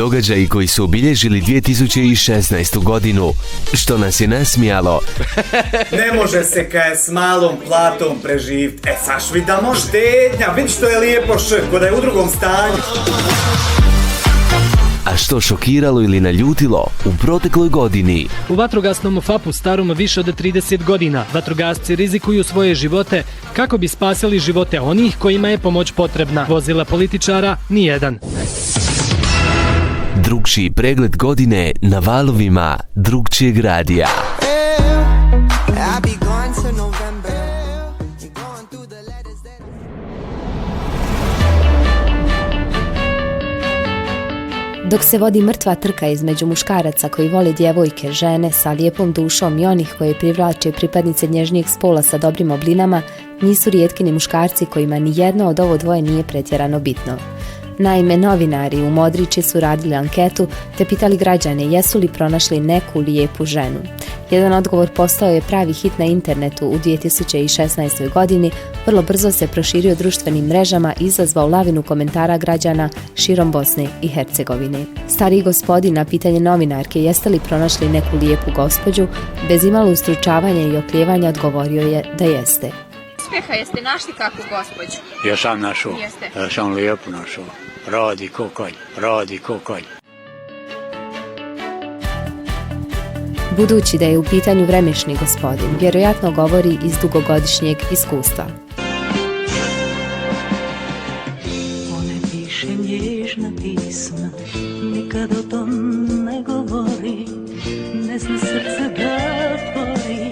događaji koji su obilježili 2016. godinu, što nas je nasmijalo. Ne može se kaj s malom platom preživit. Saš vid da može štednja, vid što je lijepo ko da je u drugom stanju. A što šokiralo ili naljutilo u protekloj godini. U vatrogasnom FAP-u starom više od 30 godina vatrogasci rizikuju svoje živote kako bi spasili živote onih kojima je pomoć potrebna. Vozila političara nijedan. Drugčiji pregled godine na valovima drugčijeg radija. Dok se vodi mrtva trka između muškaraca koji vole djevojke, žene sa lijepom dušom i onih koje privlače pripadnice nježnijeg spola sa dobrim oblinama, nisu rijetki ni muškarci kojima ni jedno od ovo dvoje nije pretjerano bitno. Naime, novinari u Modriči su radili anketu te pitali građane jesu li pronašli neku lijepu ženu. Jedan odgovor postao je pravi hit na internetu u 2016. godini, vrlo brzo se proširio društvenim mrežama i izazvao lavinu komentara građana širom Bosne i Hercegovine. Stariji gospodin na pitanje novinarke jeste li pronašli neku lijepu gospođu, bez imalo ustručavanja i oklijevanja odgovorio je da jeste. Uspjeha jeste našli kakvu gospođu? Ja sam našao, ja sam lijepo našao. Radi ko konj, radi ko konj. Budući da je u pitanju vremešni gospodin, vjerojatno govori iz dugogodišnjeg iskustva. One piše nježna pisma, nikad o tom ne govori, ne zna srce da otvori,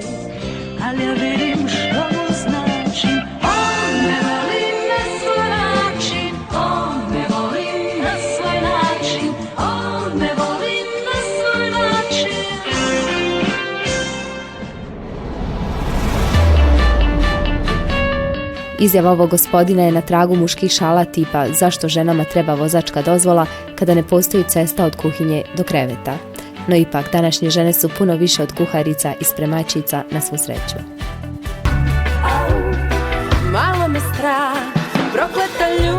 ali ja vidim što mu znači. On me voli na svoj način, on me voli na svoj način, on me voli na svoj način. Izjava ovog gospodina je na tragu muških šala tipa zašto ženama treba vozačka dozvola kada ne postoji cesta od kuhinje do kreveta. No ipak, današnje žene su puno više od kuharica i spremačica na svu sreću. Malo me strah, prokleta ljubav.